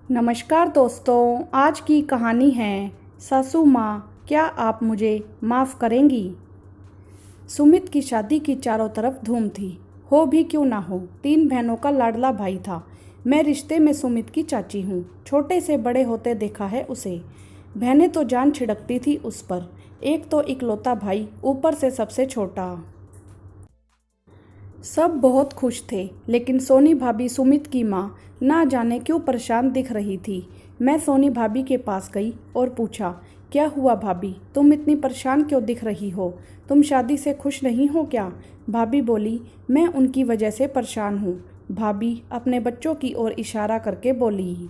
नमस्कार दोस्तों, आज की कहानी है सासू माँ, क्या आप मुझे माफ़ करेंगी। सुमित की शादी की चारों तरफ धूम थी। हो भी क्यों ना हो, 3 बहनों का लाडला भाई था। मैं रिश्ते में सुमित की चाची हूँ। छोटे से बड़े होते देखा है उसे। बहनें तो जान छिड़कती थी उस पर। एक तो इकलौता भाई, ऊपर से सबसे छोटा। सब बहुत खुश थे, लेकिन सोनी भाभी, सुमित की माँ, ना जाने क्यों परेशान दिख रही थी। मैं सोनी भाभी के पास गई और पूछा, क्या हुआ भाभी, तुम इतनी परेशान क्यों दिख रही हो? तुम शादी से खुश नहीं हो क्या? भाभी बोली, मैं उनकी वजह से परेशान हूँ। भाभी अपने बच्चों की ओर इशारा करके बोली।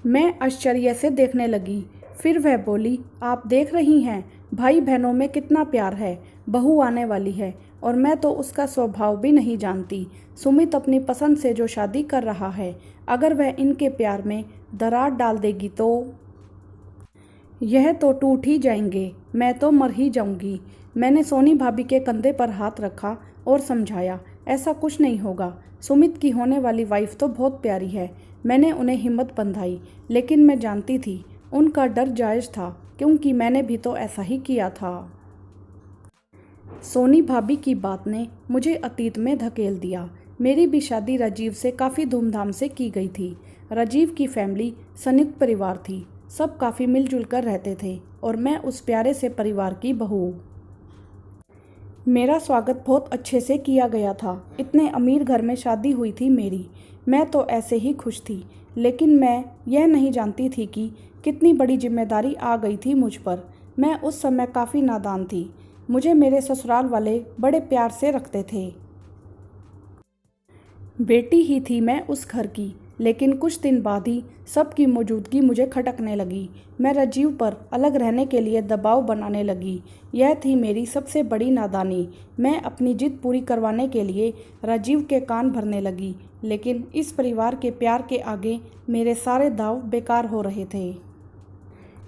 मैं आश्चर्य से देखने लगी। फिर वह बोली, आप देख रही हैं भाई बहनों में कितना प्यार है। बहू आने वाली है और मैं तो उसका स्वभाव भी नहीं जानती। सुमित अपनी पसंद से जो शादी कर रहा है, अगर वह इनके प्यार में दरार डाल देगी तो यह तो टूट ही जाएंगे। मैं तो मर ही जाऊंगी। मैंने सोनी भाभी के कंधे पर हाथ रखा और समझाया, ऐसा कुछ नहीं होगा। सुमित की होने वाली वाइफ तो बहुत प्यारी है। मैंने उन्हें हिम्मत बंधाई, लेकिन मैं जानती थी उनका डर जायज़ था, क्योंकि मैंने भी तो ऐसा ही किया था। सोनी भाभी की बात ने मुझे अतीत में धकेल दिया। मेरी भी शादी राजीव से काफ़ी धूमधाम से की गई थी। राजीव की फैमिली संयुक्त परिवार थी। सब काफ़ी मिलजुल कर रहते थे और मैं उस प्यारे से परिवार की बहू। मेरा स्वागत बहुत अच्छे से किया गया था। इतने अमीर घर में शादी हुई थी मेरी। मैं तो ऐसे ही खुश थी, लेकिन मैं यह नहीं जानती थी कि कितनी बड़ी जिम्मेदारी आ गई थी मुझ पर। मैं उस समय काफ़ी नादान थी। मुझे मेरे ससुराल वाले बड़े प्यार से रखते थे। बेटी ही थी मैं उस घर की, लेकिन कुछ दिन बाद ही सबकी मौजूदगी मुझे खटकने लगी। मैं राजीव पर अलग रहने के लिए दबाव बनाने लगी। यह थी मेरी सबसे बड़ी नादानी। मैं अपनी जिद पूरी करवाने के लिए राजीव के कान भरने लगी, लेकिन इस परिवार के प्यार के आगे मेरे सारे दांव बेकार हो रहे थे।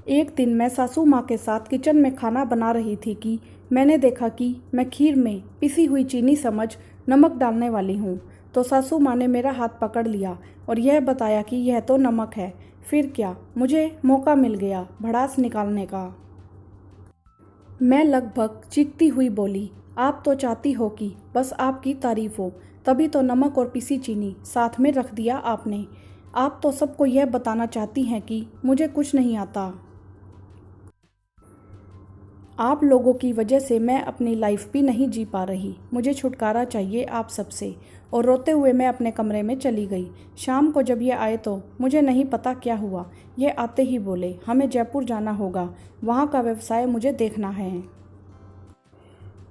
एक दिन मैं सासू माँ के साथ किचन में खाना बना रही थी कि मैंने देखा कि मैं खीर में पिसी हुई चीनी समझ नमक डालने वाली हूँ, तो सासू माँ ने मेरा हाथ पकड़ लिया और यह बताया कि यह तो नमक है। फिर क्या, मुझे मौका मिल गया भड़ास निकालने का। मैं लगभग चीखती हुई बोली, आप तो चाहती हो कि बस आपकी तारीफ हो, तभी तो नमक और पिसी चीनी साथ में रख दिया आपने। आप तो सबको यह बताना चाहती हैं कि मुझे कुछ नहीं आता। आप लोगों की वजह से मैं अपनी लाइफ भी नहीं जी पा रही। मुझे छुटकारा चाहिए आप सबसे। और रोते हुए मैं अपने कमरे में चली गई। शाम को जब ये आए तो मुझे नहीं पता क्या हुआ। ये आते ही बोले, हमें जयपुर जाना होगा, वहाँ का व्यवसाय मुझे देखना है।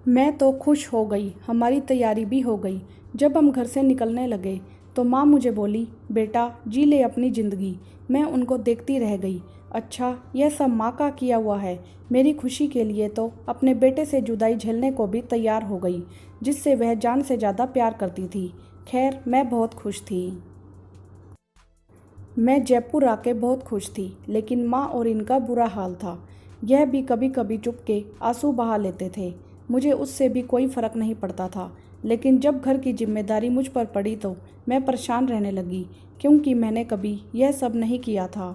मैं तो खुश हो गई। हमारी तैयारी भी हो गई। जब हम घर से निकलने लगे तो माँ मुझे बोली, बेटा जी ले अपनी ज़िंदगी। मैं उनको देखती रह गई। अच्छा, यह सब माँ का किया हुआ है। मेरी खुशी के लिए तो अपने बेटे से जुदाई झेलने को भी तैयार हो गई, जिससे वह जान से ज़्यादा प्यार करती थी। खैर, मैं बहुत खुश थी। मैं जयपुर आके बहुत खुश थी, लेकिन माँ और इनका बुरा हाल था। यह भी कभी कभी चुपके आंसू बहा लेते थे। मुझे उससे भी कोई फ़र्क नहीं पड़ता था, लेकिन जब घर की जिम्मेदारी मुझ पर पड़ी तो मैं परेशान रहने लगी, क्योंकि मैंने कभी यह सब नहीं किया था।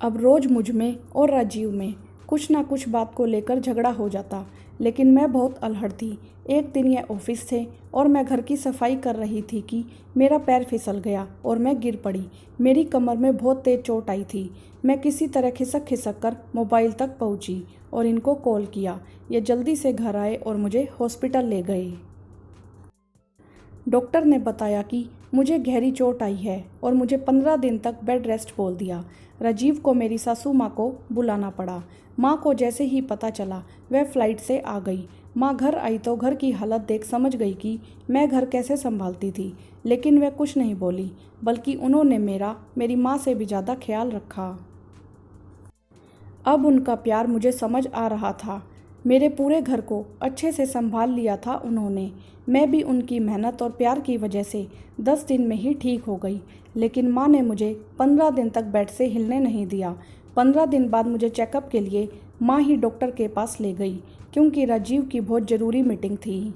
अब रोज़ मुझ में और राजीव में कुछ ना कुछ बात को लेकर झगड़ा हो जाता, लेकिन मैं बहुत अल्हड़ थी। एक दिन यह ऑफिस थे और मैं घर की सफाई कर रही थी कि मेरा पैर फिसल गया और मैं गिर पड़ी। मेरी कमर में बहुत तेज चोट आई थी। मैं किसी तरह खिसक खिसक कर मोबाइल तक पहुंची और इनको कॉल किया। ये जल्दी से घर आए और मुझे हॉस्पिटल ले गए। डॉक्टर ने बताया कि मुझे गहरी चोट आई है और मुझे 15 दिन तक बेड रेस्ट बोल दिया। राजीव को मेरी सासू माँ को बुलाना पड़ा। माँ को जैसे ही पता चला, वह फ्लाइट से आ गई। माँ घर आई तो घर की हालत देख समझ गई कि मैं घर कैसे संभालती थी, लेकिन वह कुछ नहीं बोली, बल्कि उन्होंने मेरी माँ से भी ज़्यादा ख्याल रखा। अब उनका प्यार मुझे समझ आ रहा था। मेरे पूरे घर को अच्छे से संभाल लिया था उन्होंने। मैं भी उनकी मेहनत और प्यार की वजह से 10 दिन में ही ठीक हो गई, लेकिन माँ ने मुझे 15 दिन तक बेड से हिलने नहीं दिया। 15 दिन बाद मुझे चेकअप के लिए माँ ही डॉक्टर के पास ले गई, क्योंकि राजीव की बहुत ज़रूरी मीटिंग थी।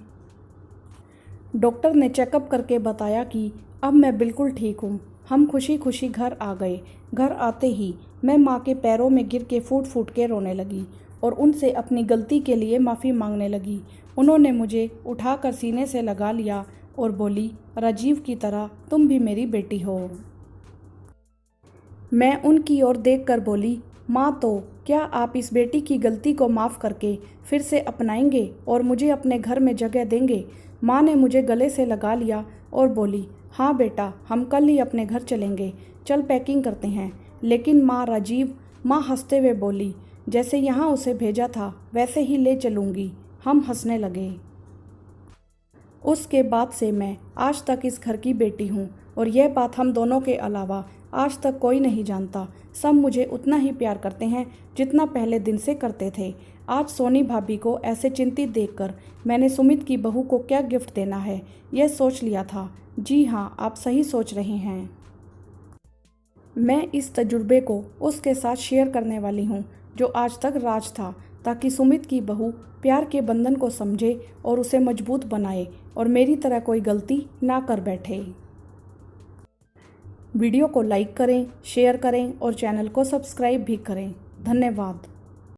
डॉक्टर ने चेकअप करके बताया कि अब मैं बिल्कुल ठीक हूँ। हम खुशी खुशी घर आ गए। घर आते ही मैं माँ के पैरों में गिर के फूट फूट के रोने लगी और उनसे अपनी गलती के लिए माफ़ी मांगने लगी। उन्होंने मुझे उठाकर सीने से लगा लिया और बोली, राजीव की तरह तुम भी मेरी बेटी हो। मैं उनकी ओर देखकर बोली, माँ तो क्या आप इस बेटी की गलती को माफ़ करके फिर से अपनाएंगे और मुझे अपने घर में जगह देंगे? माँ ने मुझे गले से लगा लिया और बोली, हाँ बेटा, हम कल ही अपने घर चलेंगे। चल पैकिंग करते हैं। लेकिन माँ राजीव, माँ हंसते हुए बोली, जैसे यहाँ उसे भेजा था वैसे ही ले चलूँगी। हम हंसने लगे। उसके बाद से मैं आज तक इस घर की बेटी हूँ और यह बात हम दोनों के अलावा आज तक कोई नहीं जानता। सब मुझे उतना ही प्यार करते हैं जितना पहले दिन से करते थे। आज सोनी भाभी को ऐसे चिंतित देखकर मैंने सुमित की बहू को क्या गिफ्ट देना है यह सोच लिया था। जी हाँ, आप सही सोच रहे हैं। मैं इस तजुर्बे को उसके साथ शेयर करने वाली हूँ जो आज तक राज था, ताकि सुमित की बहू प्यार के बंधन को समझे और उसे मजबूत बनाए और मेरी तरह कोई गलती ना कर बैठे। वीडियो को लाइक करें, शेयर करें और चैनल को सब्सक्राइब भी करें। धन्यवाद।